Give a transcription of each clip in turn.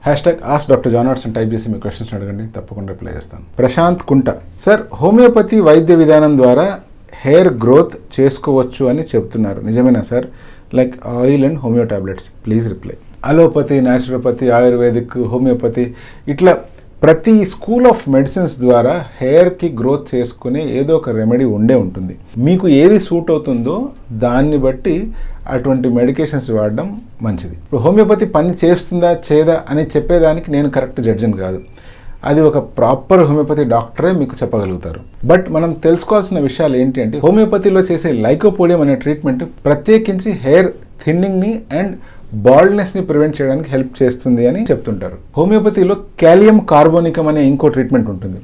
#AskDrJohnWatts అని type చేసి మీ questions అడగండి, తప్పకుండా రిప్లై చేస్తాను. ప్రశాంత్ కుంట, సార్ హోమియోపతి వైద్య విధానం ద్వారా హెయిర్ గ్రోత్ చేసుకోవచ్చు అని చెప్తున్నారు, నిజమేనా sir? Like oil and homeo tablets, please reply. Allopathy, naturopathy, ayurvedic, homeopathy, ఇట్లా ప్రతి స్కూల్ ఆఫ్ మెడిసిన్స్ ద్వారా హెయిర్కి గ్రోత్ చేసుకునే ఏదో ఒక రెమెడీ ఉండే ఉంటుంది. మీకు ఏది సూట్ అవుతుందో దాన్ని బట్టి అటువంటి మెడికేషన్స్ వాడడం మంచిది. ఇప్పుడు హోమియోపతి పని చేస్తుందా చేయదా అని చెప్పేదానికి నేను కరెక్ట్ జడ్జిని కాదు, అది ఒక ప్రాపర్ హోమియోపతి డాక్టరే మీకు చెప్పగలుగుతారు. బట్ మనం తెలుసుకోవాల్సిన విషయాలు ఏంటి అంటే, హోమియోపతిలో చేసే లైకోపోడియం అనే ట్రీట్మెంట్ ప్రత్యేకించి హెయిర్ థిన్నింగ్ని అండ్ బాల్డ్నెస్ని ప్రివెంట్ చేయడానికి హెల్ప్ చేస్తుంది అని చెప్తుంటారు. హోమియోపతిలో కాలియం కార్బోనికం అనే ఇంకో ట్రీట్మెంట్ ఉంటుంది.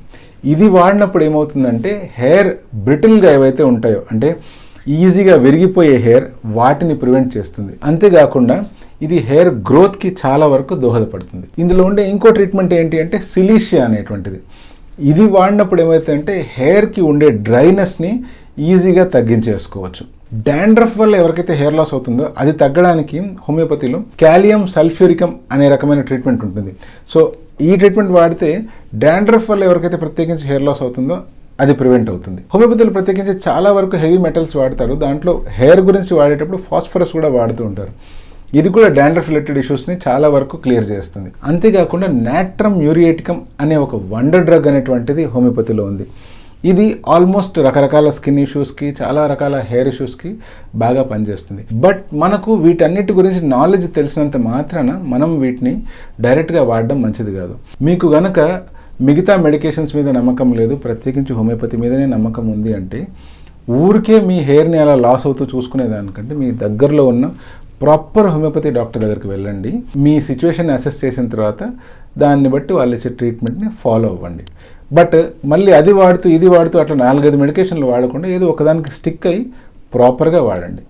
ఇది వాడినప్పుడు ఏమవుతుందంటే హెయిర్ బ్రిటిల్గా ఏవైతే ఉంటాయో, అంటే ఈజీగా విరిగిపోయే హెయిర్, వాటిని ప్రివెంట్ చేస్తుంది. అంతేకాకుండా ఇది హెయిర్ గ్రోత్కి చాలా వరకు దోహదపడుతుంది. ఇందులో ఉండే ఇంకో ట్రీట్మెంట్ ఏంటి అంటే సిలీషియా అనేటువంటిది. ఇది వాడినప్పుడు ఏమవుతుందంటే హెయిర్కి ఉండే డ్రైనెస్ని ఈజీగా తగ్గించేసుకోవచ్చు. డాండ్రఫ్ వల్ల ఎవరికైతే హెయిర్ లాస్ అవుతుందో అది తగ్గడానికి హోమియోపతిలో కాలియం సల్ఫ్యూరికం అనే రకమైన ట్రీట్మెంట్ ఉంటుంది. సో ఈ ట్రీట్మెంట్ వాడితే డాండ్రఫ్ వల్ల ఎవరికైతే ప్రత్యేకించి హెయిర్ లాస్ అవుతుందో అది ప్రివెంట్ అవుతుంది. హోమియోపతిలో ప్రత్యేకించి చాలా వరకు హెవీ మెటల్స్ వాడతారు. దాంట్లో హెయిర్ గురించి వాడేటప్పుడు ఫాస్ఫరస్ కూడా వాడుతూ ఉంటారు. ఇది కూడా డాండ్రఫ్ రిలేటెడ్ ఇష్యూస్ని చాలా వరకు క్లియర్ చేస్తుంది. అంతేకాకుండా నాట్రమ్ మ్యూరియేటికమ్ అనే ఒక వండర్ డ్రగ్ అనేటువంటిది హోమియోపతిలో ఉంది. ఇది ఆల్మోస్ట్ రకరకాల స్కిన్ ఇష్యూస్కి, చాలా రకాల హెయిర్ ఇష్యూస్కి బాగా పనిచేస్తుంది. బట్ మనకు వీటన్నిటి గురించి నాలెడ్జ్ తెలిసినంత మాత్రాన మనం వీటిని డైరెక్ట్గా వాడడం మంచిది కాదు. మీకు గనక మిగతా మెడికేషన్స్ మీద నమ్మకం లేదు, ప్రత్యేకించి హోమియోపతి మీదనే నమ్మకం ఉంది అంటే, ఊరికే మీ హెయిర్ని అలా లాస్ అవుతూ చూసుకునేదానికంటే మీ దగ్గరలో ఉన్న ప్రాపర్ హోమియోపతి డాక్టర్ దగ్గరికి వెళ్ళండి. మీ సిచ్యువేషన్ అసెస్ చేసిన తర్వాత దాన్ని బట్టి వాళ్ళు ఇచ్చే ట్రీట్మెంట్ని ఫాలో అవ్వండి. బట్ మళ్ళీ అది వాడుతూ ఇది వాడుతూ అట్లా 4-5 మెడికేషన్లు వాడకుండా ఏదో ఒకదానికి స్టిక్ అయ్యి ప్రాపర్గా వాడండి.